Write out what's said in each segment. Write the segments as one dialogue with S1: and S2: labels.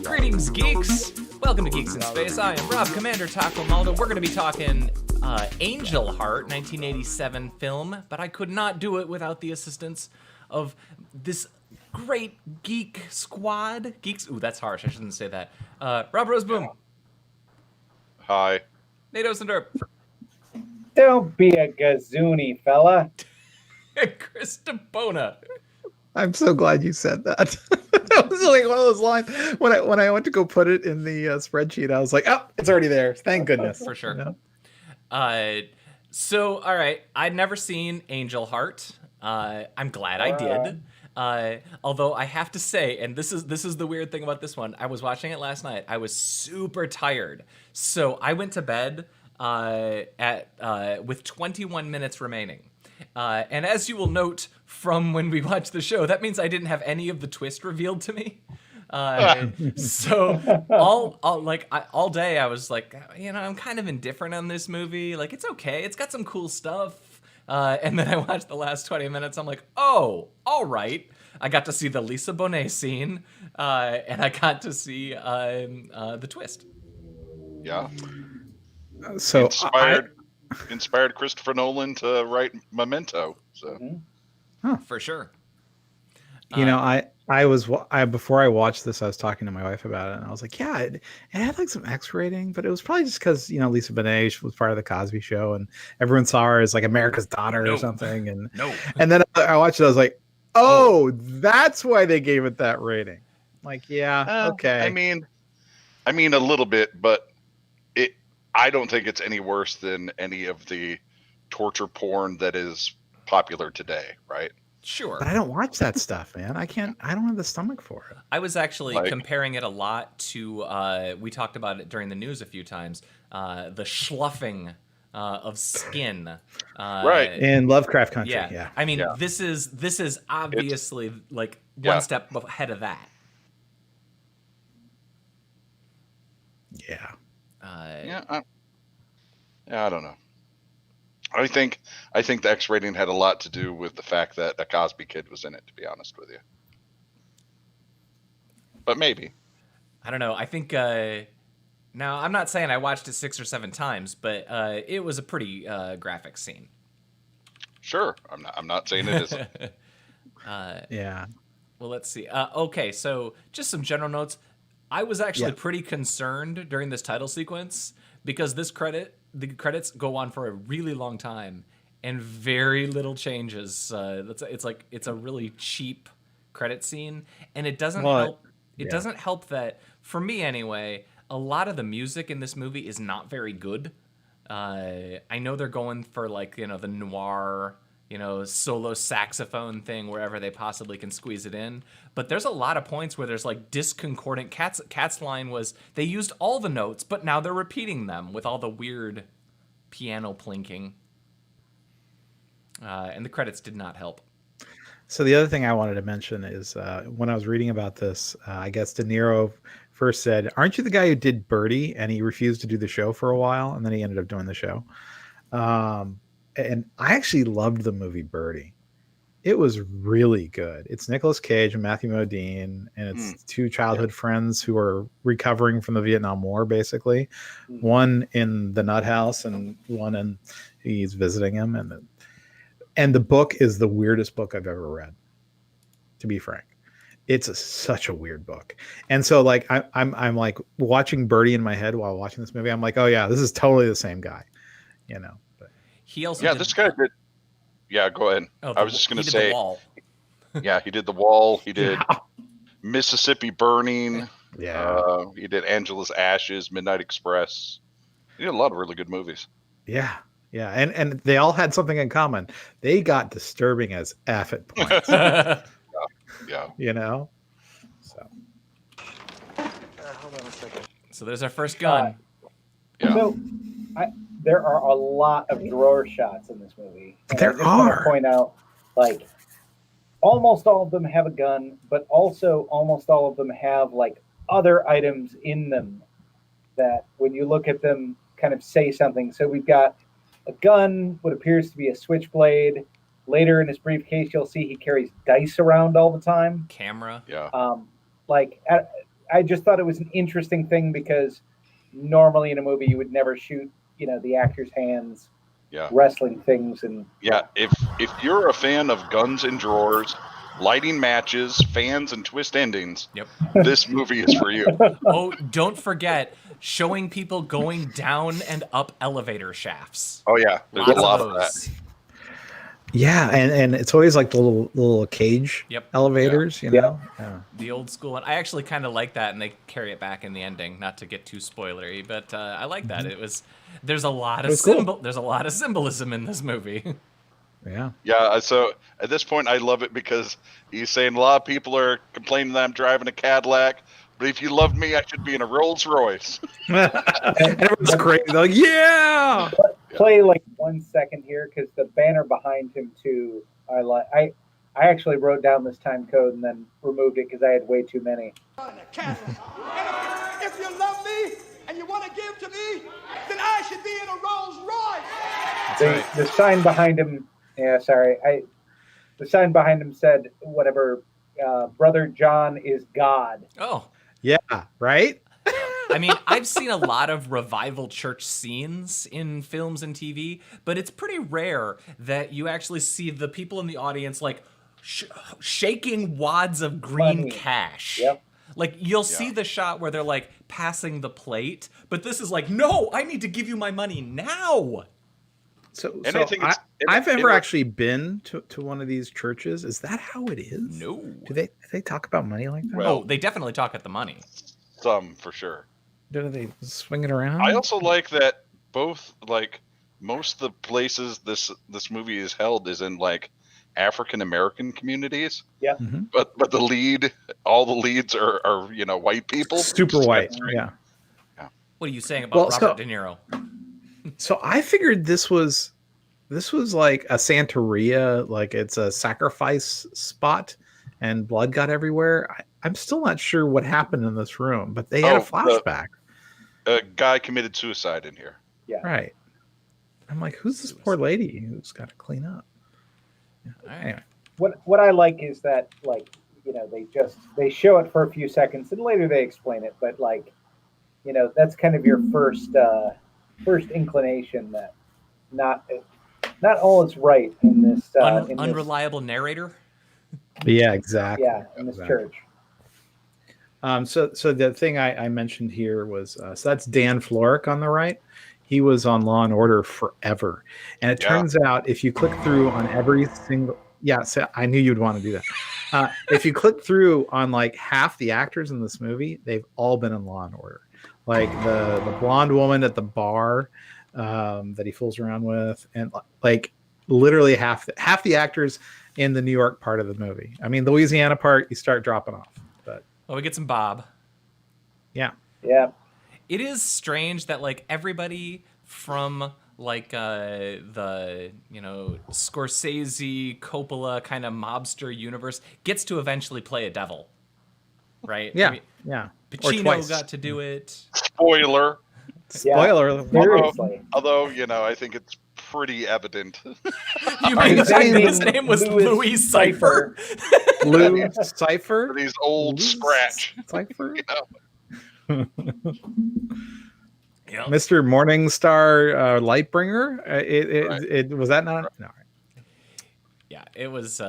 S1: Greetings, geeks! Welcome to Geeks in Space. I am Rob, Commander Taco Maldo. We're going to be talking Angel Heart, 1987 film, but I could not do it without the assistance of this great geek squad. Geeks, ooh, that's harsh. I shouldn't say that. Rob Roseboom.
S2: Hi.
S1: Nate Osenderp.
S3: Don't be a gazoonie, fella.
S1: Chris DeBona.
S4: I'm so glad you said that. That was like one of those lines. When I went to go put it in the spreadsheet, I was like, oh, it's already there. Thank goodness.
S1: For sure.
S4: Yeah.
S1: So, all right. I'd never seen Angel Heart. I'm glad I did. Although I have to say, and this is the weird thing about this one, I was watching it last night. I was super tired. So I went to bed with 21 minutes remaining. And as you will note from when we watched the show, that means I didn't have any of the twist revealed to me. So all day I was like, I'm kind of indifferent on this movie. Like, it's okay. It's got some cool stuff. And then I watched the last 20 minutes. I'm like, oh, all right. I got to see the Lisa Bonet scene, and I got to see the twist.
S2: Yeah.
S4: So
S2: inspired Christopher Nolan to write Memento. So,
S1: For sure.
S4: Before I watched this, I was talking to my wife about it, and I was like, yeah, it had like some X rating, but it was probably just because Lisa Bonet was part of the Cosby Show, and everyone saw her as like America's daughter or something, and then I watched it, I was like, oh, that's why they gave it that rating. Like, yeah, okay.
S2: I mean a little bit, but I don't think it's any worse than any of the torture porn that is popular today, right?
S1: Sure.
S4: But I don't watch that stuff, man. I don't have the stomach for it.
S1: I was actually comparing it a lot to, we talked about it during the news a few times, the schluffing of skin.
S2: Right.
S4: In Lovecraft Country,
S1: yeah.
S4: yeah.
S1: I mean, this is obviously one step ahead of that.
S4: Yeah.
S2: I don't know. I think the X rating had a lot to do with the fact that a Cosby Kid was in it, to be honest with you. But maybe.
S1: I don't know. I think now I'm not saying I watched it 6 or 7 times, but it was a pretty graphic scene.
S2: Sure. I'm not saying it isn't.
S4: Yeah.
S1: Well, let's see. Okay, so just some general notes. I was actually pretty concerned during this title sequence because the credits go on for a really long time and very little changes. It's a really cheap credit scene, and it doesn't help. It doesn't help that, for me anyway, a lot of the music in this movie is not very good. I know they're going for the noir, solo saxophone thing wherever they possibly can squeeze it in. But there's a lot of points where there's disconcordant. Cat's line was, they used all the notes, but now they're repeating them with all the weird piano plinking. And the credits did not help.
S4: So the other thing I wanted to mention is when I was reading about this, I guess Deniro first said, aren't you the guy who did Birdie? And he refused to do the show for a while, and then he ended up doing the show. And I actually loved the movie Birdie. It was really good. It's Nicolas Cage and Matthew Modine, and it's two childhood friends who are recovering from the Vietnam War, basically. One in the nut house and one he's visiting him. And the book is the weirdest book I've ever read, to be frank. It's such a weird book. And so I'm like watching Birdie in my head while watching this movie. I'm like, oh yeah, this is totally the same guy, But
S1: he also
S2: this guy did. Yeah, go ahead. I was just going to say,
S1: The Wall.
S2: Yeah, he did The Wall. He did Mississippi Burning.
S4: Yeah.
S2: He did Angela's Ashes, Midnight Express. He did a lot of really good movies.
S4: Yeah. Yeah. And they all had something in common. They got disturbing as F at points.
S2: Yeah.
S4: So.
S3: Hold on a second.
S1: So there's our first gun.
S3: So there are a lot of drawer shots in this movie. And
S4: There
S3: I just want to
S4: are.
S3: point out, almost all of them have a gun, but also almost all of them have other items in them that, when you look at them, kind of say something. So we've got a gun, what appears to be a switchblade, later in his briefcase, you'll see he carries dice around all the time.
S1: Camera.
S2: Yeah.
S3: Like I just thought it was an interesting thing because normally in a movie you would never shoot, the actor's hands, wrestling things, and
S2: yeah. If you're a fan of guns and drawers, lighting matches, fans, and twist endings, this movie is for you.
S1: Oh, don't forget showing people going down and up elevator shafts.
S2: Oh yeah, there's a lot of that.
S4: Yeah, and it's always like the little cage elevators, you know? Yeah.
S1: The old school one. I actually kind of like that, and they carry it back in the ending. Not to get too spoilery, but I like that. There's a lot of There's a lot of symbolism in this movie.
S4: Yeah.
S2: Yeah. So at this point, I love it because he's saying a lot of people are complaining that I'm driving a Cadillac, but if you loved me, I should be in a Rolls Royce.
S4: Everyone's crazy. They're like, yeah.
S3: Play like 1 second here because the banner behind him too. I actually wrote down this time code and then removed it because I had way too many.
S5: If you love me and you want to give to me, then I should be in a Rolls Royce.
S3: The sign behind him. Yeah, sorry. The sign behind him said whatever. Brother John is God.
S1: Oh.
S4: Yeah. Right.
S1: I mean, I've seen a lot of revival church scenes in films and TV, but it's pretty rare that you actually see the people in the audience like shaking wads of green cash.
S3: Yep.
S1: Like you'll see the shot where they're like passing the plate, but this is like, no, I need to give you my money now.
S4: So I've ever actually been to one of these churches. Is that how it is?
S1: No.
S4: Do they talk about money like that?
S1: Well, they definitely talk at the money.
S2: Some for sure.
S4: Do they swing it around?
S2: I also like that most of the places this movie is held is in like African American communities.
S3: Yeah.
S4: Mm-hmm.
S2: But all the leads are white people.
S4: Super white. Yeah.
S1: What are you saying about Robert De Niro?
S4: So I figured this was like a Santeria, like it's a sacrifice spot and blood got everywhere. I'm still not sure what happened in this room, but they had a flashback.
S2: A guy committed suicide in here.
S3: Yeah.
S4: Right. I'm like, who's this poor lady who's got to clean up? Yeah.
S1: Right.
S4: Anyway.
S3: What I like is that they show it for a few seconds and later they explain it, but that's kind of your first inclination that not all is right in this
S1: unreliable narrator.
S4: Yeah, exactly.
S3: Yeah, in this church.
S4: So the thing I mentioned here was so that's Dan Florek on the right. He was on Law and Order forever, and it turns out if you click through on every single so I knew you'd want to do that. If you click through on like half the actors in this movie, they've all been in Law and Order. Like the blonde woman at the bar that he fools around with, and like literally half the actors in the New York part of the movie. I mean, the Louisiana part, you start dropping off. But
S1: we get some Bob.
S3: Yeah.
S1: It is strange that like everybody from like the Scorsese, Coppola kind of mobster universe gets to eventually play a devil, right?
S4: Yeah,
S1: I mean,
S4: yeah.
S1: Pacino got to do it.
S2: Spoiler.
S4: Spoiler.
S3: Seriously.
S2: Although I think it's pretty evident.
S1: You mean his name was Louis Cypher?
S4: Louis Cypher?
S2: These old scratch.
S4: Cypher?
S1: Yep.
S4: Mr. Morningstar Lightbringer? It was that not? No.
S1: Yeah, it was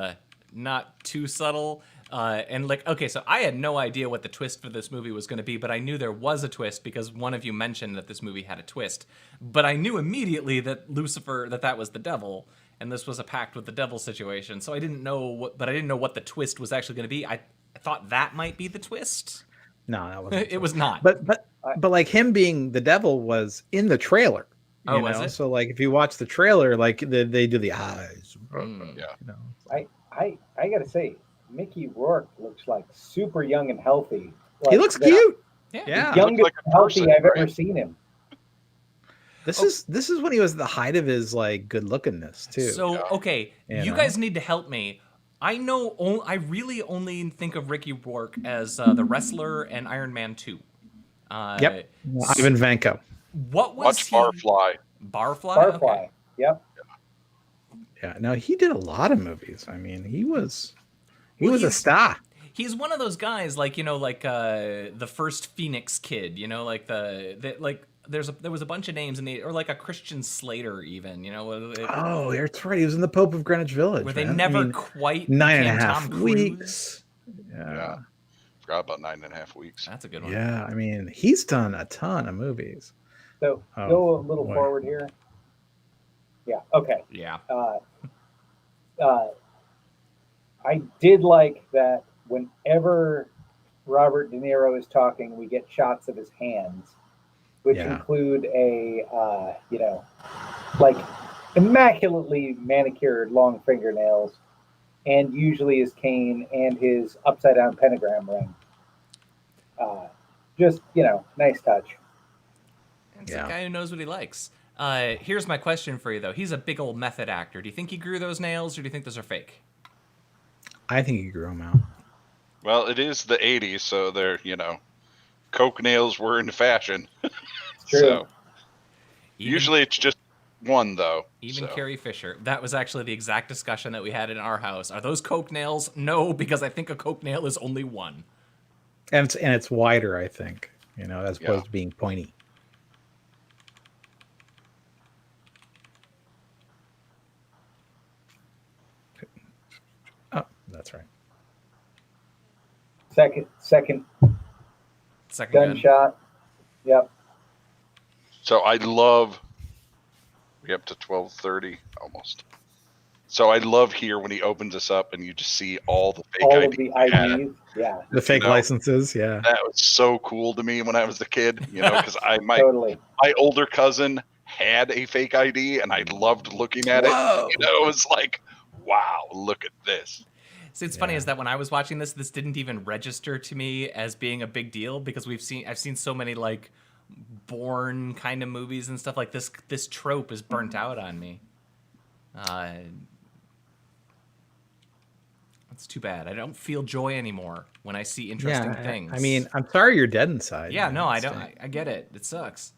S1: not too subtle. And like, okay, so I had no idea what the twist for this movie was going to be, but I knew there was a twist because one of you mentioned that this movie had a twist. But I knew immediately that Lucifer, that was the devil, and this was a pact with the devil situation. So I didn't know what the twist was actually going to be. I thought that might be the twist.
S4: No, that wasn't.
S1: It was not.
S4: But like him being the devil was in the trailer.
S1: Was it?
S4: So like if you watch the trailer, like they do the eyes.
S3: I gotta say, Mickey Rourke looks like super young and healthy.
S4: He looks cute.
S3: Yeah. Youngest
S2: like
S3: and healthy I've ever seen him.
S4: This is when he was the height of his like good lookingness too.
S1: So okay, you guys need to help me. I really only think of Ricky Rourke as the wrestler and Iron Man 2.
S4: Yep. Ivan Vanko.
S1: What was
S2: Watch Barfly.
S1: Barfly?
S3: Barfly.
S1: Okay.
S3: Yep.
S4: Yeah, no, he did a lot of movies. I mean, he was a star.
S1: He's one of those guys, like, you know, like the first Phoenix Kid, you know, like like there was a bunch of names in or like a Christian Slater, even, you know.
S4: Oh, that's right. He was in the Pope of Greenwich Village.
S1: Where they
S4: man.
S1: never
S4: I mean,
S1: quite
S4: 9.5
S1: Tom Cruise.
S4: weeks.
S2: Yeah. Forgot about 9.5 weeks.
S1: That's a good one.
S4: Yeah, I mean, he's done a ton of movies.
S3: So go a little forward here. Yeah. Okay.
S1: Yeah.
S3: I did like that whenever Robert De Niro is talking, we get shots of his hands, which include a, like immaculately manicured long fingernails, and usually his cane and his upside down pentagram ring. Just, nice touch.
S1: It's a guy who knows what he likes. Here's my question for you, though. He's a big old method actor. Do you think he grew those nails, or do you think those are fake?
S4: I think he grew them out.
S2: Well, it is the 80s, so they're, Coke nails were in fashion.
S3: True.
S2: So, usually it's just one, though.
S1: Even Carrie Fisher. That was actually the exact discussion that we had in our house. Are those Coke nails? No, because I think a Coke nail is only one.
S4: And it's wider, I think, as opposed to being pointy. Oh, that's right.
S3: Second gunshot. Yep.
S2: So I love. We're up to 12:30 almost. So I love here when he opens us up and you just see all the fake
S3: all
S2: IDs.
S3: of the IDs. Yeah.
S4: The fake licenses. Yeah.
S2: That was so cool to me when I was a kid. Because my older cousin had a fake ID and I loved looking at it. It was like, wow, look at this.
S1: See, it's funny is that when I was watching this didn't even register to me as being a big deal because I've seen so many like Bourne kind of movies and stuff like this. This trope is burnt out on me. It's too bad. I don't feel joy anymore when I see interesting things.
S4: I mean, I'm sorry you're dead inside.
S1: Yeah, no, I don't. I get it. It sucks.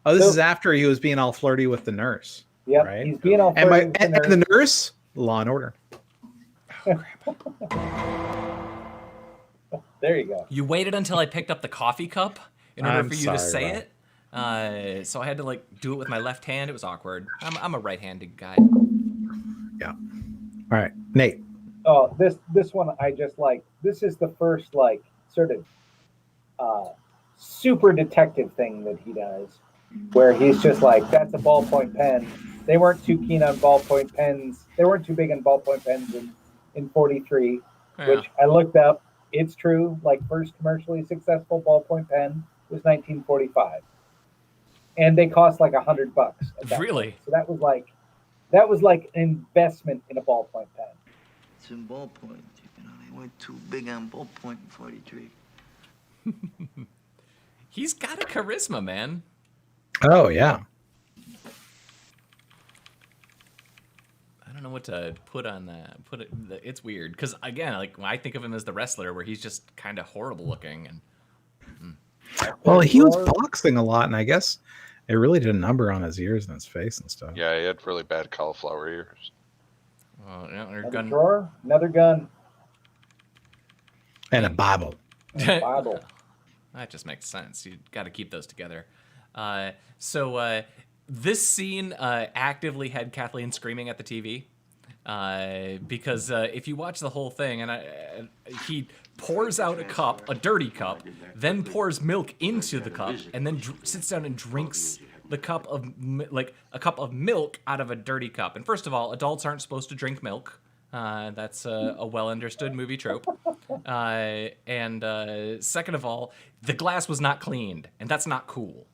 S4: Oh, this is after he was being all flirty with the nurse.
S3: Yeah,
S4: right?
S3: He's being all flirty with
S4: the nurse. Law and Order.
S3: There you go.
S1: You waited until I picked up the coffee cup in order for you to say it. So I had to like do it with my left hand. It was awkward. I'm a right-handed guy.
S4: Yeah. All right, Nate.
S3: Oh, this one I just like. This is the first like sort of super detective thing that he does, where he's just like, that's a ballpoint pen. They weren't too keen on ballpoint pens. They weren't too big on ballpoint pens in 43, which I looked up. It's true. Like first commercially successful ballpoint pen was 1945, and they cost like $100 at that
S1: really?
S3: point. So that was like an investment in a ballpoint pen.
S6: It's in ballpoint. They went too big on ballpoint in 43.
S1: He's got a charisma, man.
S4: Oh yeah.
S1: I don't know what to put on that. It's weird because again, like when I think of him as the wrestler, where he's just kind of horrible looking and.
S4: Well, he was boxing a lot, and I guess it really did a number on his ears and his face and stuff.
S2: Yeah, he had really bad cauliflower ears.
S3: Another gun.
S4: And a Bible.
S3: Bible.
S1: That just makes sense. You got to keep those together. So this scene actively had Kathleen screaming at the TV because if you watch the whole thing, and he pours out a cup, a dirty cup, then pours milk into the cup, and then sits down and drinks the cup of a cup of milk out of a dirty cup. And first of all, adults aren't supposed to drink milk. That's a well understood movie trope. And second of all, the glass was not cleaned, and that's not cool.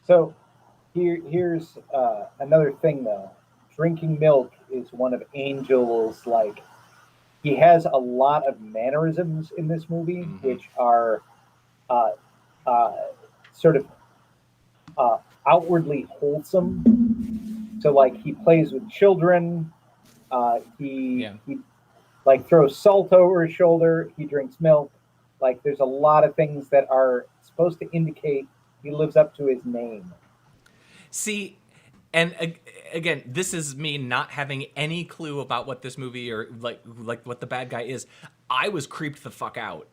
S3: So here's another thing though. Drinking milk is one of Angel's he has a lot of mannerisms in this movie, which are sort of outwardly wholesome. So he plays with children. He throws salt over his shoulder. He drinks milk. There's a lot of things that are supposed to indicate he lives up to his name.
S1: See, And again, this is me not having any clue about what this movie or like what the bad guy is. I was creeped the fuck out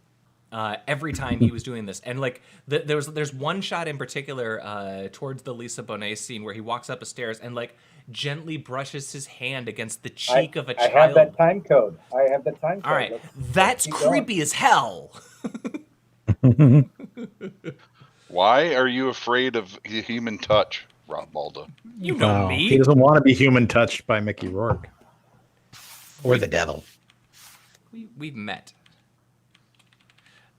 S1: every time he was doing this. And like there's one shot in particular towards the Lisa Bonet scene where he walks up the stairs and like gently brushes his hand against the cheek of a child.
S3: I have that time code.
S1: All right, that's creepy as hell.
S2: Why are you afraid of human touch, Rob Baldo?
S1: You know me.
S4: He doesn't want to be human touched by Mickey Rourke. Or the devil.
S1: We've met.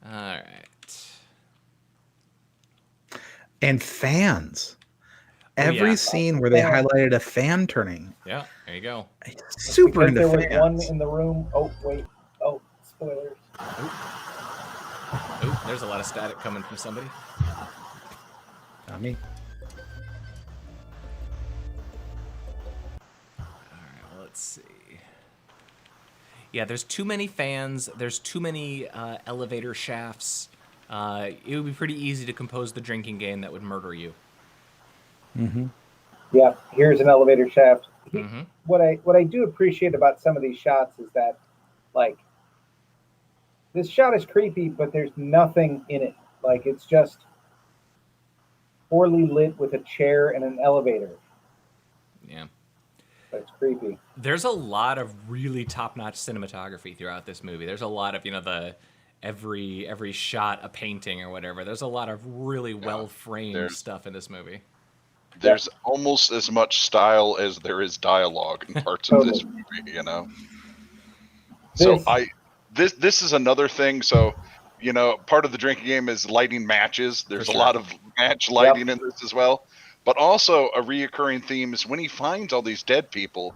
S1: All right.
S4: And fans. Every scene where they highlighted a fan turning.
S1: Yeah, there you go.
S4: Super into
S3: there
S4: fans.
S3: was one in the room. Oh, wait. Oh, spoilers.
S1: Oh, there's a lot of static coming from somebody.
S4: Not me.
S1: All right, well, let's see. Yeah, there's too many fans. There's too many elevator shafts. It would be pretty easy to compose the drinking game that would murder you.
S4: Mm-hmm.
S3: Yeah, here's an elevator shaft.
S1: Mm-hmm.
S3: What I do appreciate about some of these shots is that, like, this shot is creepy, but there's nothing in it. Like, it's just poorly lit with a chair and an elevator.
S1: Yeah.
S3: But it's creepy.
S1: There's a lot of really top-notch cinematography throughout this movie. There's a lot of, the every shot a painting or whatever. There's a lot of really well-framed stuff in this movie.
S2: There's almost as much style as there is dialogue in parts of this movie, So this is another thing. So, part of the drinking game is lighting matches. There's a lot of match lighting in this as well. But also a reoccurring theme is when he finds all these dead people,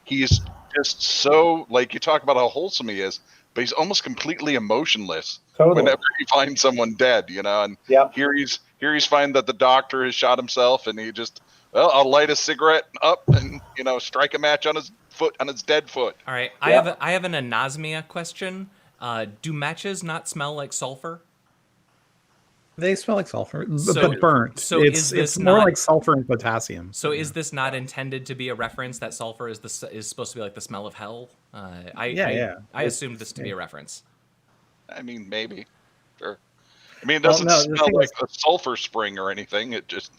S2: he's just so, like, you talk about how wholesome he is, but he's almost completely emotionless whenever he finds someone dead, and here he's finding that the doctor has shot himself, and he just, I'll light a cigarette up and, strike a match on his foot, on his dead foot.
S1: All right, I have an anosmia question. Do matches not smell like sulfur?
S4: They smell like sulfur, but burnt.
S1: So
S4: it's more like sulfur and potassium.
S1: So is this not intended to be a reference that sulfur is supposed to be like the smell of hell? I assumed this to be a reference.
S2: I mean, maybe. Sure. I mean, it doesn't smell like a sulfur spring or anything. It just.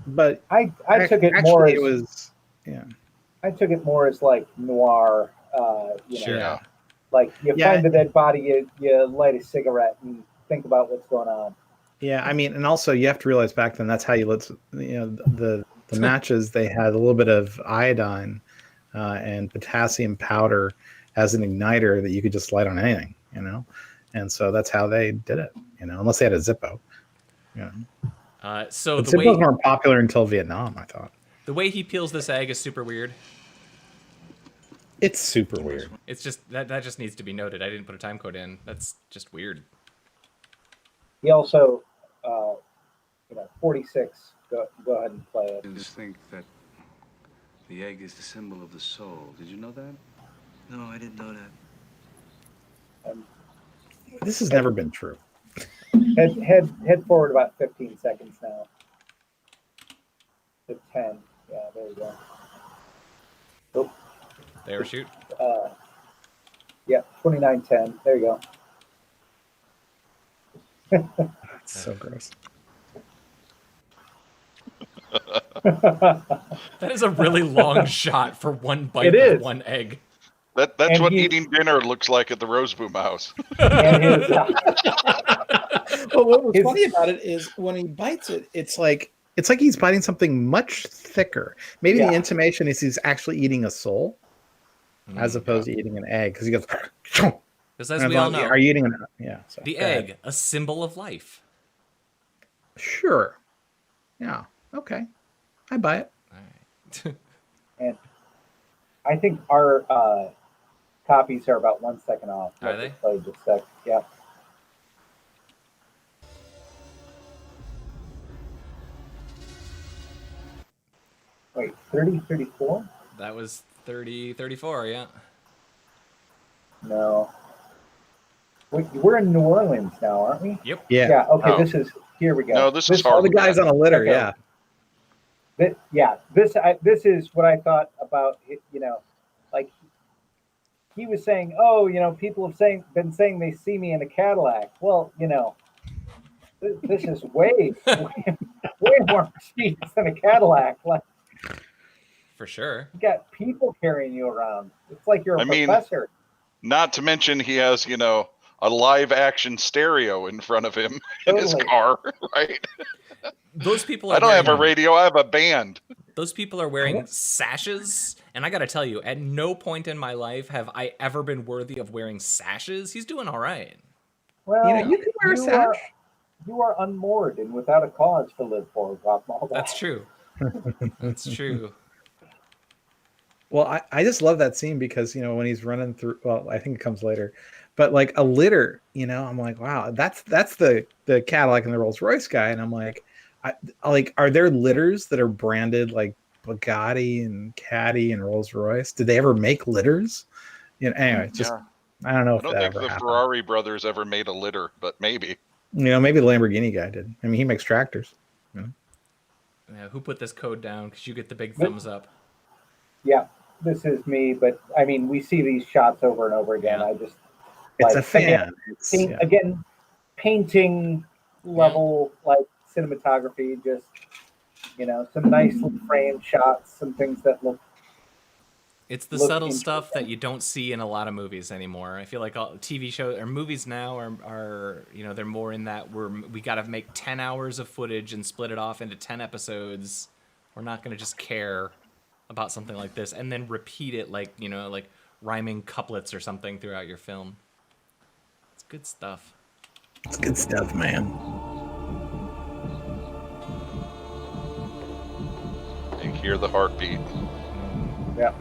S3: But I took it more as
S4: it was. Yeah.
S3: I took it more as like noir.
S2: Sure.
S3: Like you find the dead body, you light a cigarette and think about what's going on.
S4: Yeah, I mean, and also you have to realize back then that's how you lit. The matches, they had a little bit of iodine and potassium powder as an igniter that you could just light on anything, and so that's how they did it, unless they had a Zippo.
S1: So
S4: but Zippos weren't popular until Vietnam, I thought.
S1: The way he peels this egg is super weird.
S4: It's super weird.
S1: It's just that just needs to be noted. I didn't put a time code in. That's just weird.
S3: He also, 46. Go ahead and play it.
S7: I just think that the egg is the symbol of the soul. Did you know that?
S6: No, I didn't know that.
S4: This has never been true.
S3: Head forward about 15 seconds now. To 10. Yeah, there you go. Oh.
S1: They ever shoot?
S3: 29:10. There you go.
S4: That's so gross.
S1: That is a really long shot for one bite of one egg.
S2: That's what eating dinner looks like at the Roseboom house.
S4: Well, what was funny about it is when he bites it, it's like he's biting something much thicker. Maybe the intimation is he's actually eating a soul, as opposed to eating an egg, because he goes.
S1: Because as we all know,
S4: are you eating
S1: the egg, a symbol of life?
S4: Sure. Yeah. Okay. I buy it.
S1: All right.
S3: And I think our copies are about 1 second off.
S1: Are they?
S3: Play just a sec. Yeah. Wait, 30, 34?
S1: That was 30, 34, yeah.
S3: No. We're in New Orleans now, aren't we?
S1: Yep.
S4: Yeah.
S3: Yeah. Okay. This is. Here we go.
S2: No, this is
S4: all the guys on a litter.
S3: Okay.
S4: Yeah.
S3: This is what I thought about it, like he was saying, oh, people have been saying they see me in a Cadillac. Well, this is way more prestigious than a Cadillac. Like,
S1: For sure.
S3: you got people carrying you around. It's like you're a professor.
S2: Not to mention he has, a live action stereo in front of him in his car, right?
S1: Those people are
S2: I don't have a radio, I have a band.
S1: Those people are wearing sashes, and I got to tell you, at no point in my life have I ever been worthy of wearing sashes. He's doing all right.
S3: Well,
S4: you can wear a sash.
S3: You are unmoored and without a cause to live for, Rob.
S1: That's true. That's true.
S4: Well, I just love that scene because, when he's running through, well, I think it comes later, but like a litter, I'm like, wow, that's the Cadillac and the Rolls Royce guy. And I'm like, are there litters that are branded like Bugatti and Caddy and Rolls Royce? Did they ever make litters? Anyway, I don't know.
S2: I don't think the Ferrari brothers ever made a litter, but maybe.
S4: Maybe the Lamborghini guy did. I mean, he makes tractors.
S1: Yeah, who put this code down? Because you get the big thumbs up.
S3: Yeah, this is me. But I mean, we see these shots over and over again.
S1: Yeah.
S3: I just
S4: it's a fan.
S3: Again, painting level like cinematography. Just some nice frame shots, some things that look.
S1: It's the subtle stuff that you don't see in a lot of movies anymore. I feel like all TV shows or movies now are they're more in that we got to make 10 hours of footage and split it off into 10 episodes. We're not going to just care about something like this and then repeat it like rhyming couplets or something throughout your film. It's good stuff.
S4: It's good stuff, man.
S2: You hear the heartbeat.
S3: Yeah.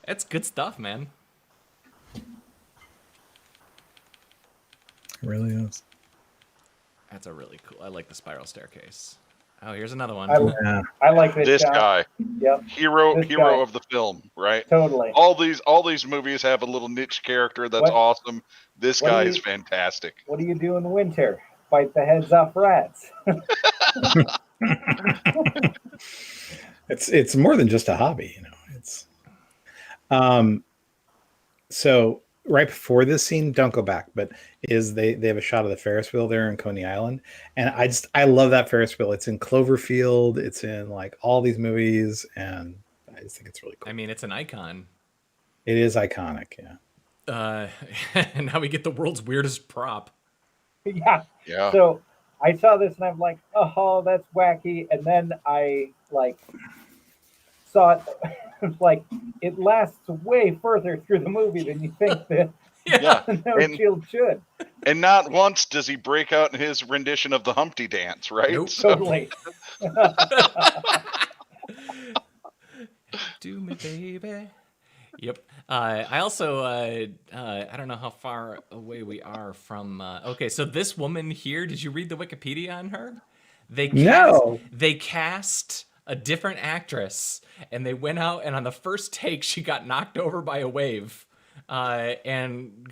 S1: It's good stuff, man.
S4: It really is.
S1: That's a really cool. I like the spiral staircase. Oh, here's another one.
S3: I like
S2: this
S3: shot.
S2: guy.
S3: Yep.
S2: Hero
S3: guy.
S2: of the film, right?
S3: Totally.
S2: All these movies have a little niche character that's awesome. This guy is fantastic.
S3: What do you do in the winter? Bite the heads off rats.
S4: It's more than just a hobby, It's so right before this scene, don't go back, but they have a shot of the Ferris wheel there in Coney Island, and I love that Ferris wheel. It's in Cloverfield, it's in like all these movies, and I just think it's really cool.
S1: I mean, it's an icon.
S4: It is iconic, yeah.
S1: And now we get the world's weirdest prop.
S3: Yeah.
S2: Yeah.
S3: So I saw this and I'm like, oh, that's wacky. And then I saw it like it lasts way further through the movie than you think that Shield should.
S2: And not once does he break out in his rendition of the Humpty Dance, right?
S1: Nope.
S3: Totally.
S1: Do me, baby. Yep. I also I don't know how far away we are from. Okay, so this woman here. Did you read the Wikipedia on her? They cast a different actress, and they went out, and on the first take, she got knocked over by a wave, and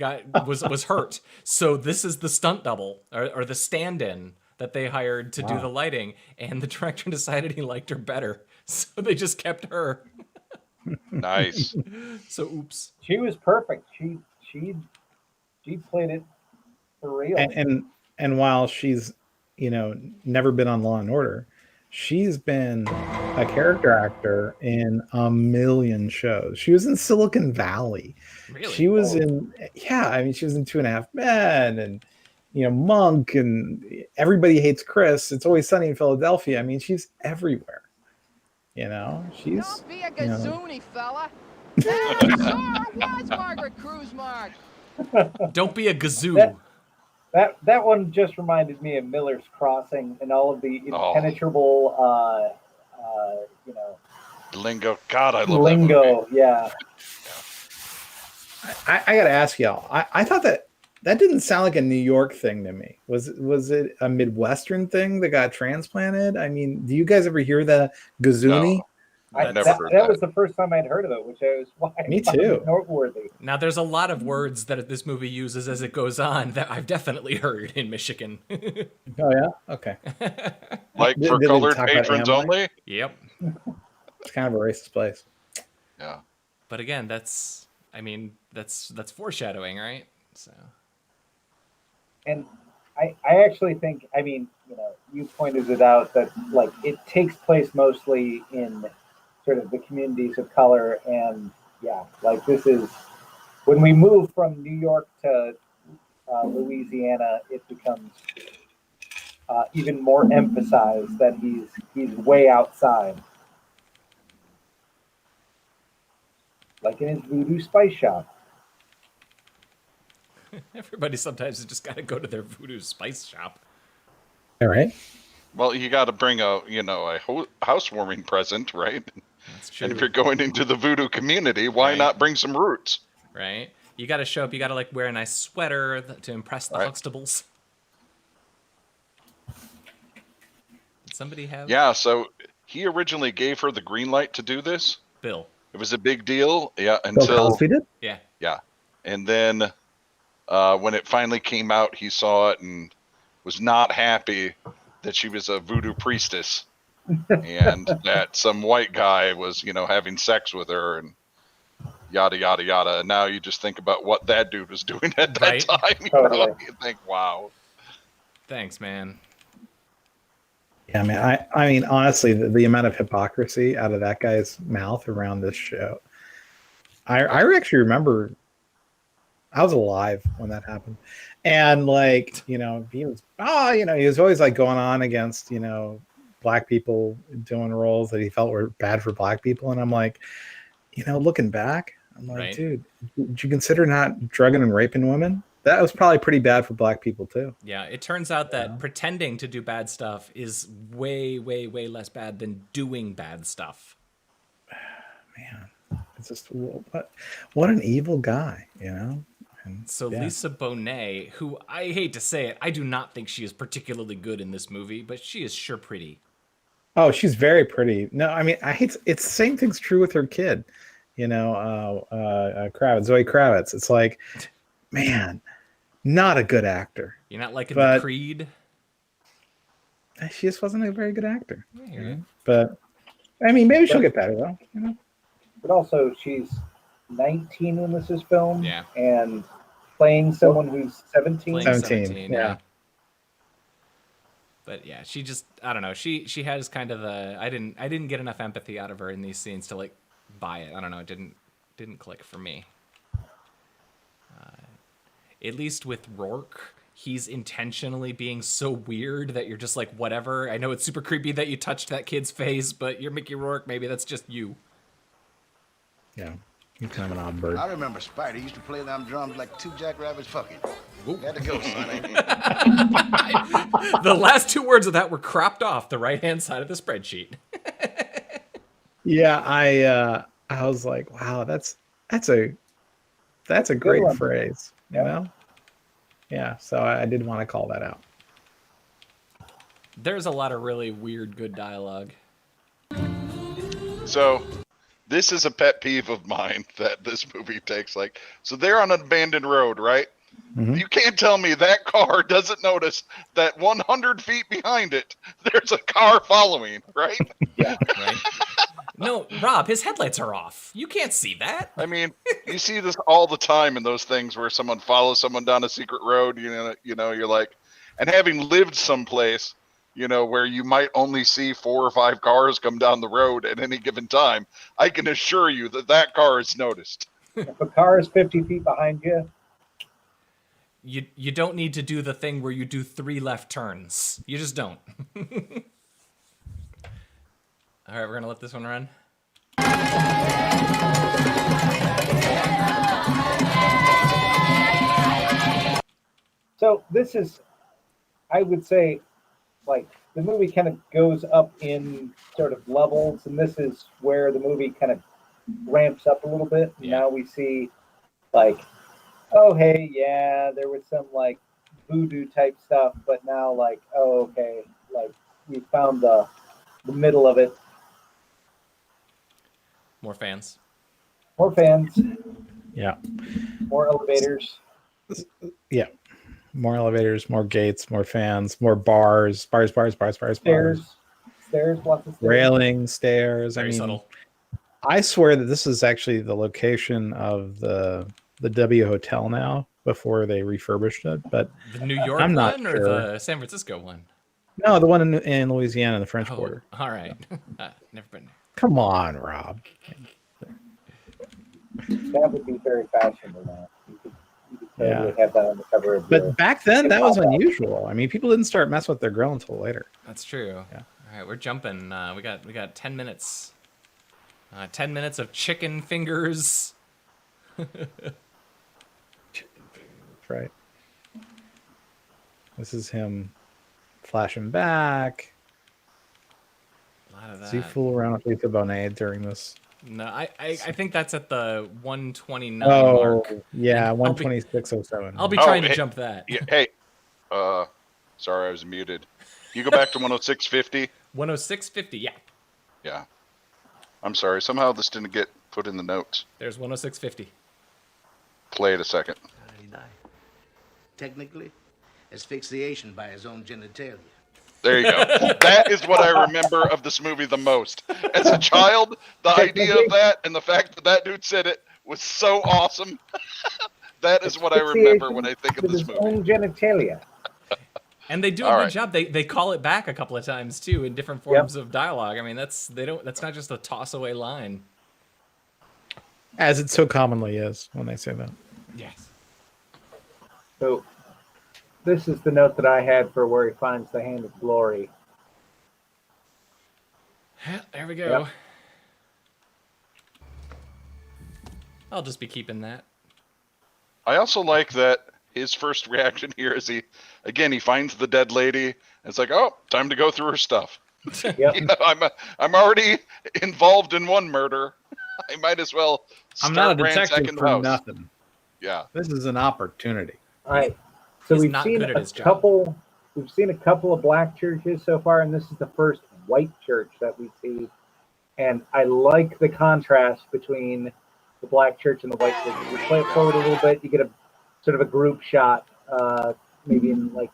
S1: was hurt. So this is the stunt double or the stand-in that they hired to do the lighting, and the director decided he liked her better, so they just kept her.
S2: Nice.
S1: So oops.
S3: She was perfect. She played it for real.
S4: And while she's never been on Law and Order, she's been a character actor in a million shows. She was in Silicon Valley.
S1: Really?
S4: She was in she was in 2.5 Men and Monk and Everybody Hates Chris. It's Always Sunny in Philadelphia. I mean, she's everywhere. She's.
S8: Don't be a gazoonie, fella. Sir, was Margaret Cruisemark.
S1: Don't be a gazoo.
S3: That one just reminded me of Miller's Crossing and all of the impenetrable,
S2: lingo. God, I love
S3: lingo.
S2: that movie.
S3: Yeah.
S4: I gotta ask y'all. I thought that didn't sound like a New York thing to me. Was it a Midwestern thing that got transplanted? I mean, do you guys ever hear the gazoonie?
S2: I've never
S3: that,
S2: heard
S3: that
S2: that.
S3: was the first time I'd heard of it, which I was why
S4: Me
S3: I found
S4: too.
S3: it noteworthy.
S1: Now, there's a lot of words that this movie uses as it goes on that I've definitely heard in Michigan.
S4: Oh yeah. Okay.
S2: Like
S4: Did
S2: for
S4: they
S2: colored
S4: talk about
S2: patrons
S4: Amway?
S2: only.
S1: Yep.
S4: It's kind of a racist place.
S2: Yeah.
S1: But again, that's foreshadowing, right? So.
S3: And I actually think, I mean, you pointed it out that like it takes place mostly in sort of the communities of color, and yeah, like this is when we move from New York to Louisiana, it becomes even more emphasized that he's way outside, like in his voodoo spice shop.
S1: Everybody sometimes has just got to go to their voodoo spice shop.
S4: All right.
S2: Well, you got to bring a housewarming present, right?
S1: That's true.
S2: And if you're going into the voodoo community, why
S1: Right.
S2: not bring some roots?
S1: Right? You got to show up. You got to like wear a nice sweater to impress the
S2: Right.
S1: Huxtables. Did somebody have?
S2: Yeah, so he originally gave her the green light to do this.
S1: Bill.
S2: It was a big deal, yeah,
S4: Bill
S2: until
S4: Cosby did.
S1: Yeah.
S2: and then when it finally came out, he saw it and was not happy that she was a voodoo priestess and that some white guy was, having sex with her and yada yada yada. And now you just think about what that dude was doing at that
S1: Right.
S2: time.
S3: Totally.
S2: You think, wow.
S1: Thanks, man.
S4: Yeah, I mean, honestly, the amount of hypocrisy out of that guy's mouth around this show. I actually remember I was alive when that happened. And like, he was he was always like going on against, black people doing roles that he felt were bad for black people. And I'm like, looking back, I'm like,
S1: Right.
S4: dude, did you consider not drugging and raping women? That was probably pretty bad for black people too.
S1: Yeah, it turns out that pretending to do bad stuff is way, way, way less bad than doing bad stuff.
S4: Man, it's just what an evil guy, And,
S1: So
S4: yeah.
S1: Lisa Bonet, who I hate to say it, I do not think she is particularly good in this movie, but she is sure pretty.
S4: Oh, she's very pretty. No, I mean, it's the same thing's true with her kid, Kravitz, Zoe Kravitz. It's like, man, not a good actor.
S1: You're not liking
S4: But-
S1: the Creed?
S4: She just wasn't a very good actor.
S1: I hear you.
S4: But I mean, maybe she'll get better though.
S3: But also, she's 19 when this is filmed,
S1: Yeah.
S3: and playing someone who's 17.
S1: Playing
S4: 17, yeah.
S1: But yeah, she just, I don't know. She has kind of the I didn't get enough empathy out of her in these scenes to like buy it. I don't know. It didn't click for me. At least with Rourke, he's intentionally being so weird that you're just like, whatever. I know it's super creepy that you touched that kid's face, but you're Mickey Rourke. Maybe that's just you.
S4: Yeah, he's kind of an odd bird.
S9: I remember Spider used to play them drums like two jackrabbits fucking. Got to go, Sonny.
S1: The last two words of that were cropped off the right-hand side of the spreadsheet.
S4: Yeah, I was like, wow, that's a great
S3: one.
S4: phrase, Yeah, so I did want to call that out.
S1: There's a lot of really weird, good dialogue.
S2: So this is a pet peeve of mine that this movie takes. Like, so they're on an abandoned road, right?
S4: Mhm.
S2: You can't tell me that car doesn't notice that 100 feet behind it, there's a car following, right?
S1: Right? No, Rob, his headlights are off. You can't see that.
S2: I mean, you see this all the time in those things where someone follows someone down a secret road, you're like, and having lived someplace, where you might only see 4 or 5 cars come down the road at any given time, I can assure you that car is noticed.
S3: If a car is 50 feet behind you,
S1: You don't need to do the thing where you do 3 left turns. You just don't. All right, we're going to let this one run.
S3: so this is, I would say, like the movie kind of goes up in sort of levels, and this is where the movie kind of ramps up a little bit.
S1: Yeah.
S3: Now we see, like, oh hey, yeah, there was some like voodoo type stuff, but now like, oh okay, like we found the middle of it.
S1: More fans.
S3: More fans.
S4: Yeah.
S3: More elevators.
S4: Yeah. More elevators, more gates, more fans, more bars. Stairs.
S3: Stairs. Lots of stairs.
S4: Railing, stairs.
S1: Very
S4: I mean,
S1: subtle.
S4: I swear that this is actually the location of the W Hotel now before they refurbished it. But
S1: The New York
S4: I'm not
S1: one or
S4: sure.
S1: the San Francisco one?
S4: No, the one in Louisiana, the French border.
S1: All right. Never been there.
S4: Come on, Rob.
S3: That would be very fashionable now. You could totally
S4: Yeah.
S3: have that on the cover of
S4: But back then, that was unusual. I mean, people didn't start messing with their grill until later.
S1: That's true.
S4: Yeah.
S1: All right, we're jumping. We got 10 minutes. 10 minutes of chicken fingers.
S4: Right. This is him flashing back.
S1: A lot of that.
S4: Does he fool around with Lisa Bonet during this?
S1: No, I think that's at the 129 mark.
S4: Yeah,
S1: And
S4: 126.07.
S1: I'll be trying to jump that.
S2: Yeah, hey, sorry, I was muted. You go back to 106.50.
S1: 106.50, yeah.
S2: Yeah. I'm sorry. Somehow this didn't get put in the notes.
S1: There's 106.50.
S2: Play it a second.
S6: How did he die? Technically, asphyxiation by his own genitalia.
S2: There you go. That is what I remember of this movie the most. As a child, the idea of that and the fact that dude said it was so awesome. That is what I remember when I think of this movie.
S3: His own genitalia.
S1: And they do a good job. They call it back a couple of times too in different forms of dialogue. I mean, that's not just a toss away line.
S4: As it so commonly is when they say that.
S1: Yes.
S3: So this is the note that I had for where he finds the hand of glory.
S1: There we go.
S3: Yep.
S1: I'll just be keeping that.
S2: I also like that his first reaction here is he finds the dead lady and it's like, oh, time to go through her stuff.
S3: Yep.
S2: You know, I'm already involved in one murder. I might as well start
S4: I'm not a detective
S2: ransacking the
S4: for
S2: house.
S4: nothing.
S2: Yeah.
S4: This is an opportunity.
S3: All right. So
S1: He's
S3: we've
S1: not
S3: seen
S1: good at his job.
S3: couple. We've seen a couple of black churches so far, and this is the first white church that we see. And I like the contrast between the black church and the white church. If you play it forward a little bit, you get a sort of a group shot, maybe in like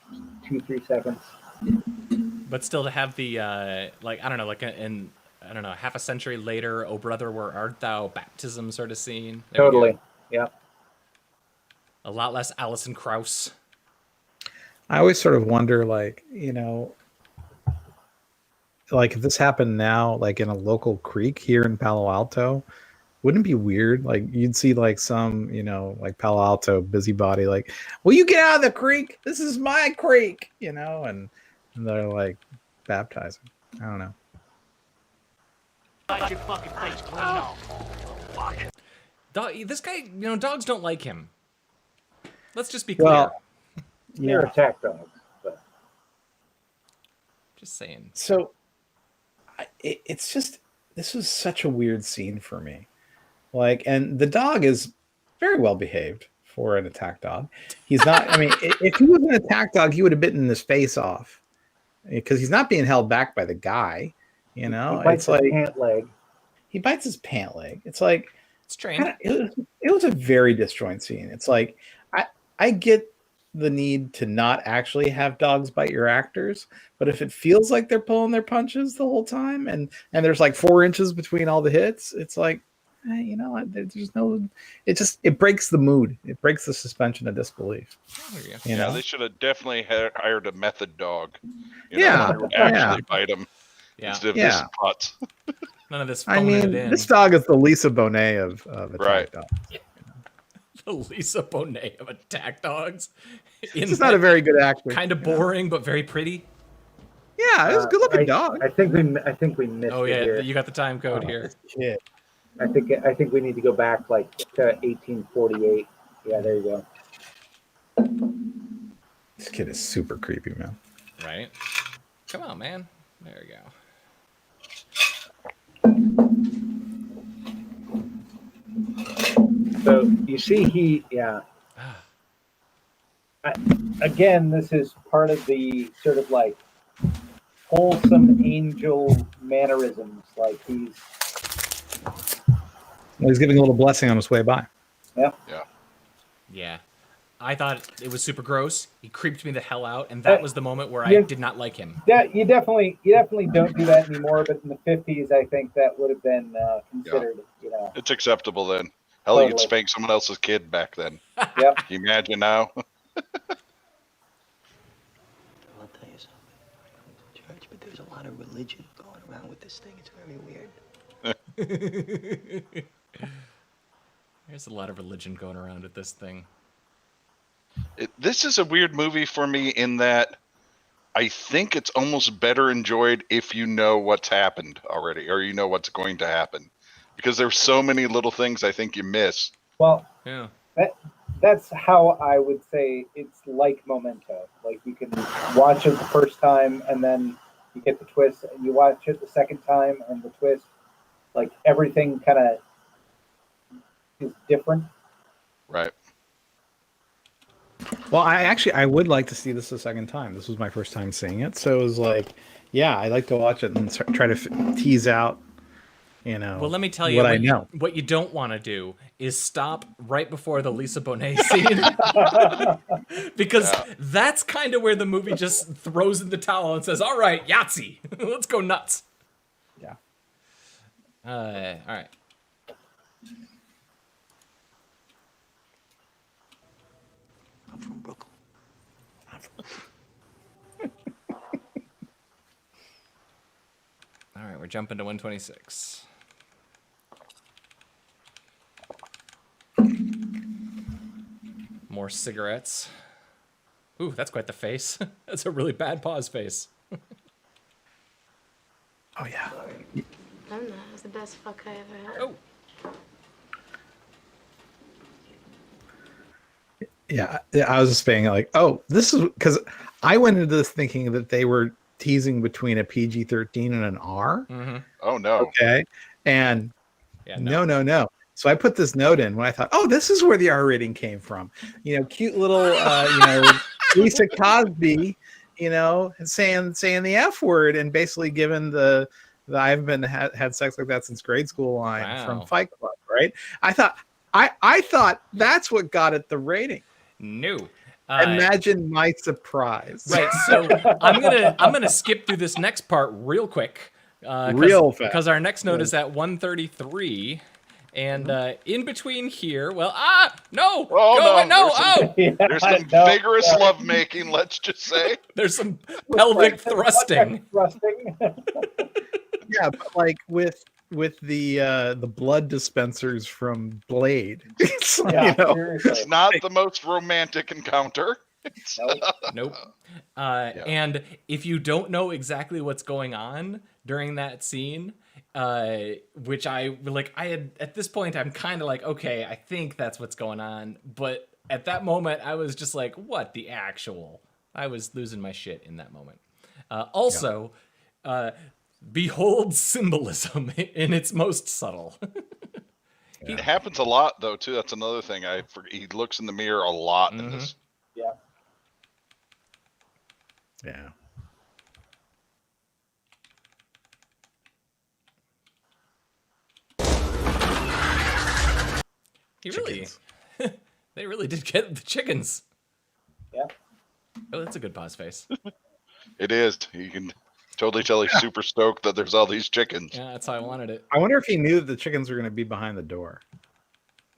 S3: 2-3 seconds.
S1: But still to have the half a century later, "Oh brother, where art thou?" baptism sort of scene. There we go.
S3: Totally. Yeah.
S1: A lot less Alison Krauss.
S4: I always sort of wonder, like, you know, like if this happened now, like in a local creek here in Palo Alto, wouldn't it be weird? Like you'd see like some, you know, like Palo Alto busybody, like, will you get out of the creek? This is my creek, you know, and they're like baptizing. I don't know.
S1: This guy, you know, dogs don't like him. Let's just be clear.
S4: Well,
S3: They're attack dogs. But.
S1: Just saying.
S4: So it's just, this was such a weird scene for me. Like, and the dog is very well behaved for an attack dog. He's not, I mean, if he was an attack dog, he would have bitten his face off because he's not being held back by the guy. You know,
S3: he bites
S4: it's like
S3: his pant leg.
S4: He bites his pant leg. It's like,
S1: it's trained.
S4: It was a very disjoint scene. It's like, I get the need to not actually have dogs bite your actors, but if it feels like they're pulling their punches the whole time and there's like 4 inches between all the hits, it's like, you know, there's no, it breaks the mood. It breaks the suspension of disbelief.
S2: You know? They should have definitely hired a method dog.
S4: Yeah.
S2: Who would actually bite him instead of this putz.
S1: None of this.
S4: I mean, this dog is the Lisa Bonet of attack dogs.
S1: The Lisa Bonet of attack dogs.
S4: She's not a very good actor.
S1: Kind of boring, but very pretty.
S4: Yeah, it was a good-looking dog.
S3: I think we missed.
S1: Oh yeah,
S3: it here.
S1: you got the time code here.
S4: Yeah.
S3: I think we need to go back like to 1848. Yeah, there you go.
S4: This kid is super creepy, man.
S1: Right? Come on, man. There we go.
S3: So you see, again, this is part of the sort of like wholesome angel mannerisms. Like
S4: He's giving a little blessing on his way by.
S3: Yeah.
S1: Yeah. I thought it was super gross. He creeped me the hell out, and that was the moment where I did not like him.
S3: Yeah, you definitely don't do that anymore. But in the 50s, I think that would have been considered. You know,
S2: it's acceptable then. Hell,
S3: Totally.
S2: you'd spank someone else's kid back then.
S3: Yep.
S2: Can you imagine now?
S6: I'll tell you something. I don't go to church, but there's a lot of religion going around with this thing. It's very weird.
S1: There's a lot of religion going around with this thing.
S2: This is a weird movie for me in that I think it's almost better enjoyed if you know what's happened already, or you know what's going to happen, because there's so many little things I think you miss.
S3: Well,
S1: yeah,
S3: that's how I would say it's like Memento. Like you can watch it the first time and then you get the twist, and you watch it the second time and the twist. Like everything kind of is different.
S2: Right.
S4: Well, I would like to see this a second time. This was my first time seeing it, so it was like, yeah, I like to watch it and try to tease out, you know.
S1: Well, let me tell you
S4: what I know.
S1: What you don't want to do is stop right before the Lisa Bonet scene, because that's kind of where the movie just throws in the towel and says, "All right, Yahtzee, let's go nuts."
S4: Yeah.
S1: All right.
S6: I'm from Brooklyn.
S1: All right, we're jumping to 126. More cigarettes. Ooh, that's quite the face. That's a really bad pause face.
S4: Oh yeah.
S10: I'm not. It was the best fuck I ever had.
S1: Oh.
S4: Yeah, I was just saying like, oh, this is because I went into this thinking that they were teasing between a PG-13 and an R.
S1: Mm-hmm.
S2: Oh no.
S4: Okay, and
S1: yeah,
S4: no. So I put this note in when I thought, oh, this is where the R rating came from. You know, cute little, Lisa Cosby, saying the F word and basically given the I've been had sex like that since grade school line from Fight Club, right? I thought that's what got it the rating.
S1: No.
S4: Imagine my surprise.
S1: Right. So I'm gonna skip through this next part real quick.
S4: Real fast.
S1: Because our next note is at 133. And in between here, there's some
S2: vigorous lovemaking, let's just say.
S1: There's some pelvic thrusting.
S4: Yeah, but like with the blood dispensers from Blade. It's
S2: not the most romantic encounter.
S1: Nope. And if you don't know exactly what's going on during that scene, which I had at this point, I'm kind of like, okay, I think that's what's going on. But at that moment, I was just like, what the actual? I was losing my shit in that moment. Behold symbolism in its most subtle.
S2: It happens a lot, though, too. That's another thing. He looks in the mirror a lot in this.
S3: Yeah.
S4: Yeah.
S1: They really did get the chickens.
S3: Yeah.
S1: Oh, that's a good pause face.
S2: It is. You can totally tell he's super stoked that there's all these chickens.
S1: Yeah, that's how I wanted it.
S4: I wonder if he knew that the chickens were going to be behind the door.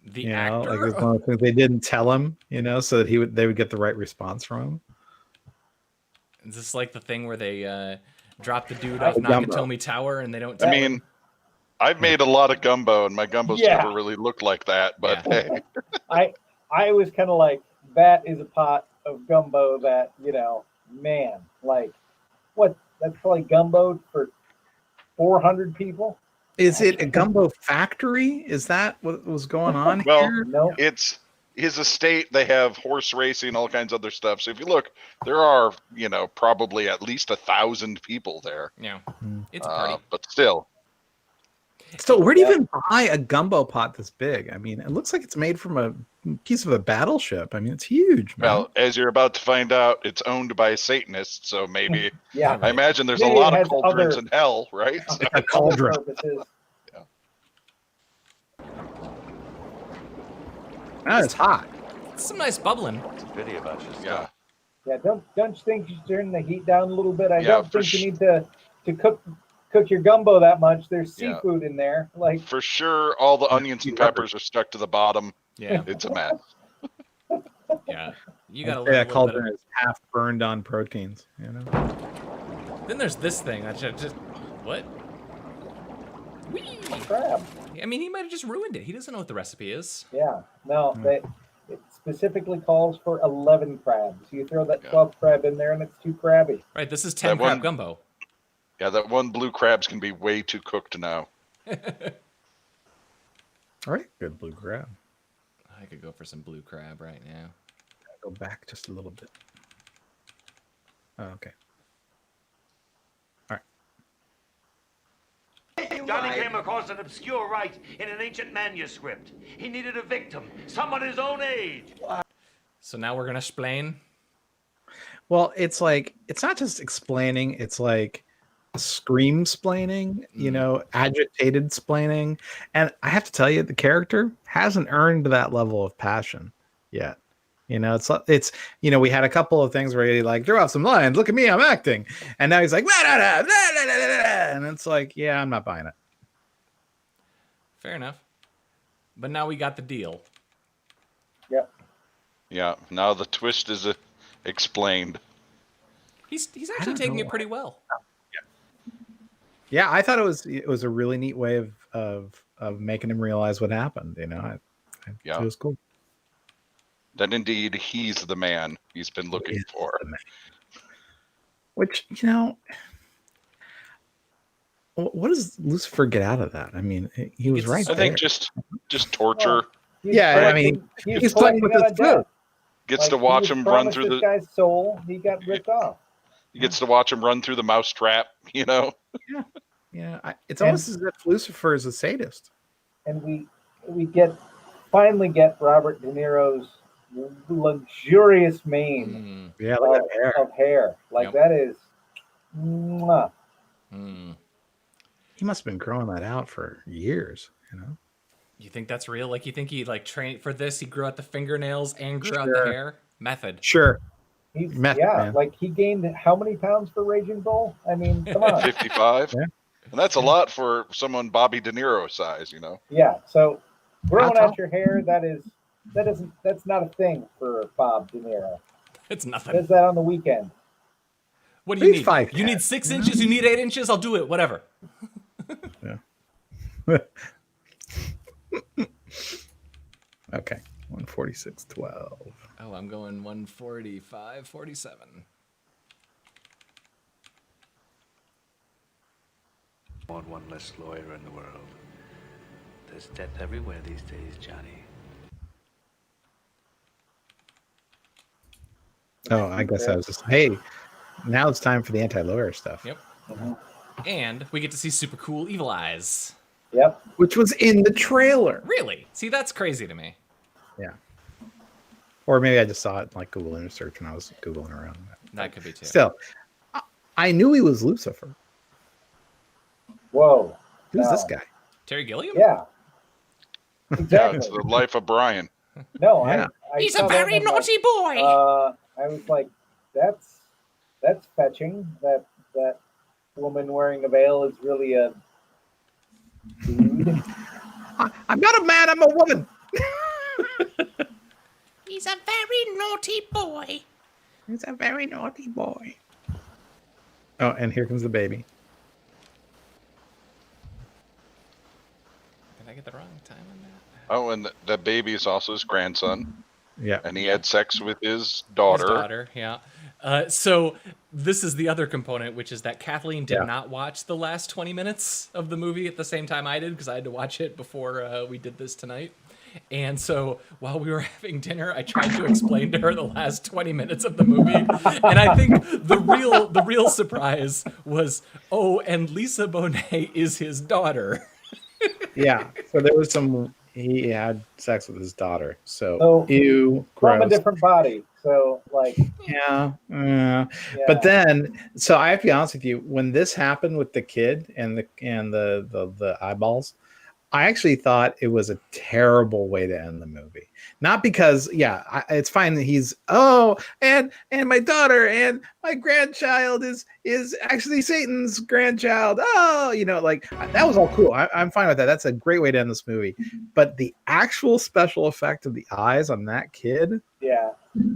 S1: The actor?
S4: Like it was one of the things they didn't tell him, so that they would get the right response from him.
S1: Is this like the thing where they drop the dude off Nakatomi Tower and they don't tell him?
S2: I've made a lot of gumbo, and my gumbos never really looked like that. But hey,
S3: I was kind of like, that is a pot of gumbo that man, like, what? That's probably gumbo for 400 people.
S4: Is it a gumbo factory? Is that what was going on here?
S3: No,
S2: it's his estate. They have horse racing, all kinds of other stuff. So if you look, there are probably at least 1,000 people there.
S1: Yeah, it's a party.
S2: But still.
S4: So where do you even buy a gumbo pot this big? I mean, it looks like it's made from a piece of a battleship. I mean, it's huge, man.
S2: Well, as you're about to find out, it's owned by Satanists, so maybe.
S3: Yeah.
S2: I imagine there's a lot of cauldrons in hell, right?
S4: A cauldron. Oh, it's hot.
S1: It's some nice bubbling.
S7: It's a pity about your
S2: Yeah.
S7: stuff.
S3: Yeah, don't you think you should turn the heat down a little bit? I
S2: Yeah,
S3: don't
S2: for
S3: think you need to cook your gumbo that much. There's
S2: Yeah.
S3: seafood in there. Like
S2: For sure, all the onions and peppers are stuck to the bottom.
S1: Yeah.
S2: It's a mess.
S1: Yeah. You gotta
S4: I'd say
S1: learn a
S4: that
S1: little bit
S4: cauldron
S1: of.
S4: is half burned on proteins. You know.
S1: Then there's this thing. I just what? Whee!
S3: crab.
S1: I mean, he might have just ruined it. He doesn't know what the recipe is.
S3: Yeah. No, it specifically calls for 11 crabs. You throw that 12th crab in there, and it's too crabby.
S1: Right. This is 10
S2: That
S1: crab
S2: one-
S1: gumbo.
S2: Yeah, that one blue crabs can be way too cooked now.
S4: All right, good blue crab.
S1: I could go for some blue crab right now.
S4: Go back just a little bit. Oh, okay. All right.
S11: Johnny came across an obscure rite in an ancient manuscript. He needed a victim, someone his own age.
S1: So now we're gonna explain.
S4: Well, it's like it's not just explaining; it's like scream-splaining, you know, agitated-splaining. And I have to tell you, the character hasn't earned that level of passion yet. You know, it's you know, we had a couple of things where he like drew out some lines. Look at me, I'm acting, and now he's like, blah, blah, blah, blah, blah, blah, blah. And it's like, yeah, I'm not buying it.
S1: Fair enough. But now we got the deal.
S3: Yep.
S2: Yeah, now the twist is explained.
S1: He's actually taking it pretty well.
S4: Yeah, I thought it was a really neat way of making him realize what happened. You know,
S2: Yeah.
S4: it was cool.
S2: That indeed he's the man he's been looking for.
S4: Which, you know, what does Lucifer get out of that? I mean, he was right.
S2: I think just torture.
S4: Yeah, I mean, he's playing with his food.
S2: Gets to watch him run through
S3: this
S2: the
S3: guy's soul. He got ripped off.
S2: He gets to watch him run through the mousetrap, you know.
S4: Yeah. It's almost as if Lucifer is a sadist.
S3: And we finally get Robert De Niro's luxurious mane.
S4: Yeah, look at that
S3: of hair. Like that is. Mwah.
S4: He must have been growing that out for years, you know.
S1: You think that's real? Like, you think he like trained for this? He grew out the fingernails and grew out the hair? Method.
S4: Sure.
S3: He's,
S4: Method,
S3: yeah,
S4: man.
S3: like he gained how many pounds for Raging Bull? I mean, come on.
S2: 55. Yeah. And that's a lot for someone Bobby De Niro size, you know.
S3: Yeah. So growing out your hair, that's not a thing for Bob De Niro.
S1: It's nothing.
S3: Does that on the weekend.
S1: What do you need?
S4: 5
S1: You need 6 inches? You need 8 inches? I'll do it. Whatever.
S4: Yeah. Okay. 146.12.
S1: Oh, I'm going 145.47.
S7: Want one less lawyer in the world. There's debt everywhere these days, Johnny.
S4: Oh, I guess I was just, hey, now it's time for the anti-lawyer stuff.
S1: Yep. And we get to see super cool Evil Eyes.
S3: Yep.
S4: Which was in the trailer.
S1: Really? See, that's crazy to me.
S4: Yeah. Or maybe I just saw it in like Google image search when I was Googling around.
S1: That could be too.
S4: Still, I knew he was Lucifer.
S3: Whoa.
S4: Who's this guy?
S1: Terry Gilliam?
S3: Yeah.
S2: Yeah,
S3: Exactly.
S2: it's the life of Brian.
S3: No,
S4: Yeah.
S3: I
S1: He's
S3: saw
S1: a
S3: that
S1: very
S3: and I'm
S1: naughty boy.
S3: I was like, that's fetching. That woman wearing a veil is really a dude.
S4: I'm not a man, I'm a woman.
S1: He's a very naughty boy.
S4: He's a very naughty boy. Oh, and here comes the baby.
S1: Did I get the wrong time on that?
S2: Oh, and that baby is also his grandson.
S4: Yeah.
S2: And he had sex with his daughter.
S1: His daughter, yeah. So this is the other component, which is that Kathleen did not watch the last 20 minutes of the movie at the same time I did, because I had to watch it before we did this tonight. And so while we were having dinner, I tried to explain to her the last 20 minutes of the movie. And I think the real surprise was, oh, and Lisa Bonet is his daughter.
S4: Yeah. So there was he had sex with his daughter. So ew,
S3: From
S4: gross.
S3: a different body. So like
S4: Yeah. But then, so I have to be honest with you, when this happened with the kid and the eyeballs, I actually thought it was a terrible way to end the movie. Not because, it's fine that he's and my daughter and my grandchild is actually Satan's grandchild. That was all cool. I'm fine with that. That's a great way to end this movie. But the actual special effect of the eyes on that kid,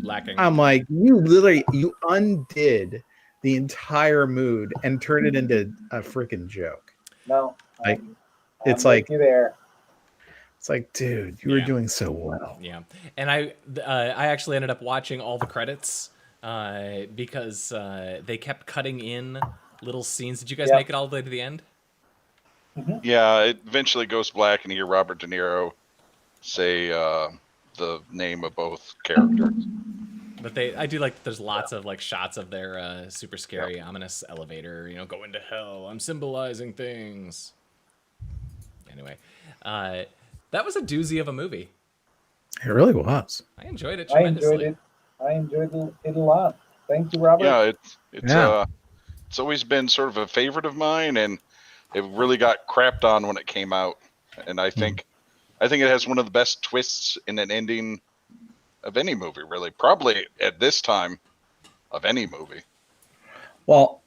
S1: lacking.
S4: I'm like, you undid the entire mood and turned it into a freaking joke.
S3: No,
S4: like.
S3: It's like you there.
S4: It's like, dude, you were doing so well.
S1: Yeah, and I actually ended up watching all the credits because they kept cutting in little scenes. Did you guys make it all the way to the end?
S3: Mm-hmm.
S2: Yeah, it eventually goes black, and you hear Robert De Niro say the name of both characters.
S1: But I do like. There's lots of like shots of their super scary, ominous elevator. Going to hell. I'm symbolizing things. Anyway, that was a doozy of a movie.
S4: It really was.
S1: I enjoyed it tremendously.
S3: I enjoyed it a lot. Thank you, Robert.
S2: Yeah, it's always been sort of a favorite of mine, and it really got crapped on when it came out. And I think it has one of the best twists in an ending of any movie, really. Probably at this time of any movie.
S4: Well,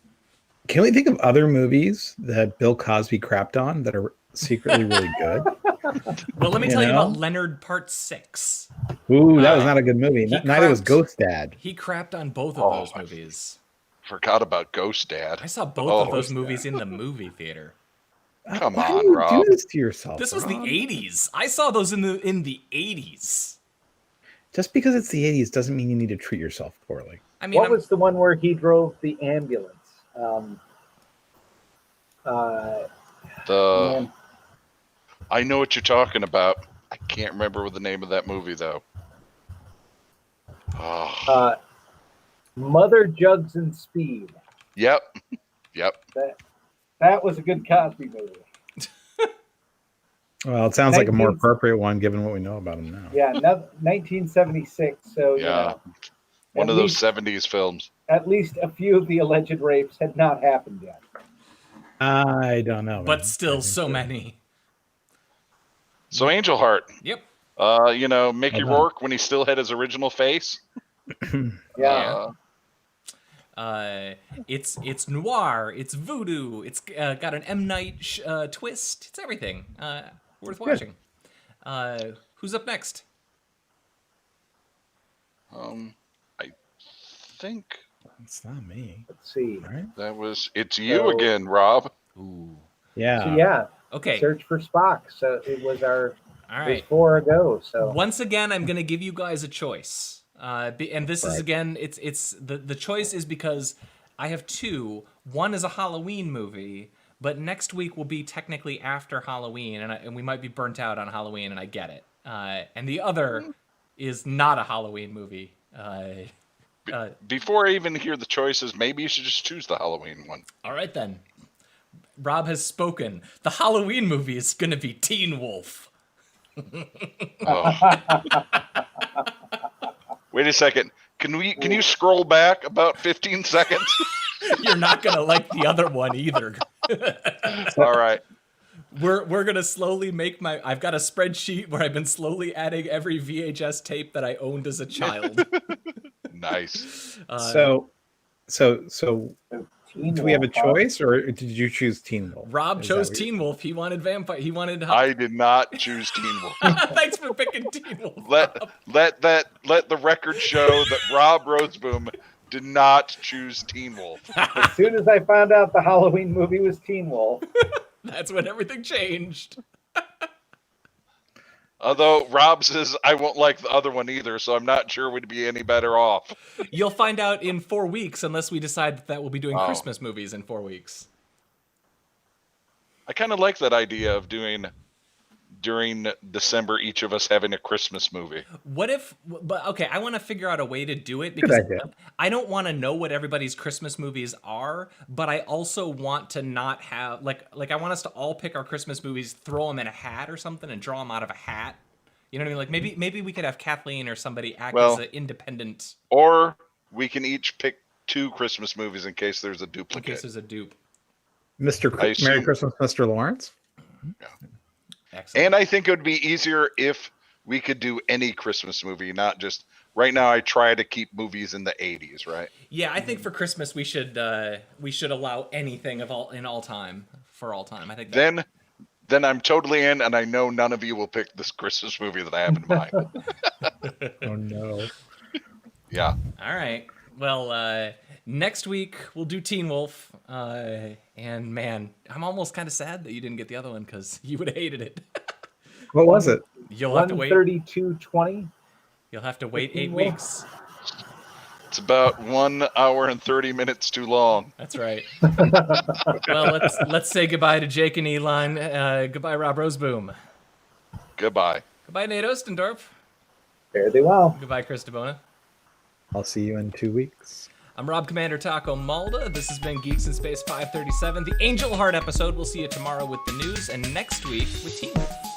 S4: can we think of other movies that Bill Cosby crapped on that are secretly really good?
S1: Well, let me tell you about Leonard Part 6.
S4: Ooh, that was not a good movie. Neither was Ghost Dad.
S1: He crapped on both of those movies.
S2: Forgot about Ghost Dad.
S1: I saw both of those movies in the movie theater.
S2: Come
S4: Why
S2: on,
S4: do you
S2: Rob.
S4: do this to yourself?
S1: This was the 80s. I saw those in the 80s.
S4: Just because it's the 80s doesn't mean you need to treat yourself poorly.
S3: I mean, what was the one where he drove the ambulance?
S2: I know what you're talking about. I can't remember what the name of that movie though.
S3: Mother Jugs and Speed.
S2: Yep.
S3: That was a good Cosby movie.
S4: Well, it sounds like a more appropriate one given what we know about him now.
S3: Yeah, 1976. So
S2: one of those 70s films.
S3: At least a few of the alleged rapes had not happened yet.
S4: I don't know.
S1: But still so many.
S2: So Angel Heart.
S1: Yep.
S2: Mickey Rourke when he still had his original face.
S1: It's noir. It's voodoo. It's got an M. Night twist. It's everything. Worth watching. Who's up next?
S2: I think
S4: it's not me.
S3: Let's see.
S4: Right?
S2: It's you again, Rob.
S1: Ooh.
S4: Yeah.
S3: So
S1: okay.
S3: Search for Spock. So it was
S1: all right.
S3: It was 4 ago. So
S1: once again, I'm going to give you guys a choice. And this is again, it's the choice is because I have two. One is a Halloween movie, but next week will be technically after Halloween, and we might be burnt out on Halloween, and I get it. And the other is not a Halloween movie.
S2: Before I even hear the choices, maybe you should just choose the Halloween one.
S1: All right then. Rob has spoken. The Halloween movie is going to be Teen Wolf.
S2: Wait a second. Can you scroll back about 15 seconds?
S1: You're not gonna like the other one either.
S2: All right.
S1: We're gonna slowly make I've got a spreadsheet where I've been slowly adding every VHS tape that I owned as a child.
S2: Nice.
S4: So do we have a choice, or did you choose Teen Wolf?
S1: Rob chose Teen Wolf. He wanted vampire. He wanted.
S2: I did not choose Teen Wolf.
S1: Thanks for picking Teen Wolf.
S2: Let the record show that Rob Roseboom did not choose Teen Wolf.
S3: As soon as I found out the Halloween movie was Teen Wolf,
S1: that's when everything changed.
S2: Although Rob says I won't like the other one either, so I'm not sure we'd be any better off.
S1: You'll find out in 4 weeks, unless we decide that we'll be doing Christmas movies in 4 weeks.
S2: I kind of like that idea of doing during December, each of us having a Christmas movie.
S1: I want to figure out a way to do it because I don't want to know what everybody's Christmas movies are, but I also want to not have like I want us to all pick our Christmas movies, throw them in a hat or something, and draw them out of a hat. You know what I mean? Like maybe we could have Kathleen or somebody act as an independent.
S2: Or we can each pick 2 Christmas movies in case there's a duplicate.
S1: In case there's a dupe.
S4: Merry Christmas, Mr. Lawrence.
S2: Yeah.
S1: Excellent.
S2: And I think it would be easier if we could do any Christmas movie, not just right now. I try to keep movies in the 80s, right?
S1: Yeah, I think for Christmas we should allow anything of all time for all time. I think
S2: then I'm totally in, and I know none of you will pick this Christmas movie that I have in mind.
S4: Oh no.
S2: Yeah.
S1: All right. Well, next week we'll do Teen Wolf. And man, I'm almost kind of sad that you didn't get the other one because you would have hated it.
S4: What was it?
S1: You'll have to wait.
S3: 132.20.
S1: You'll have to wait 8 weeks.
S2: It's about 1 hour and 30 minutes too long.
S1: That's right. Well, let's say goodbye to Jake and Elon. Goodbye, Rob Roseboom.
S2: Goodbye.
S1: Goodbye, Nate Ostendorf.
S3: Fare thee well.
S1: Goodbye, Chris DeBona.
S4: I'll see you in 2 weeks.
S1: I'm Rob Commander Taco Malda. This has been Geeks in Space 537, the Angel Heart episode. We'll see you tomorrow with the news, and next week with Teen Wolf.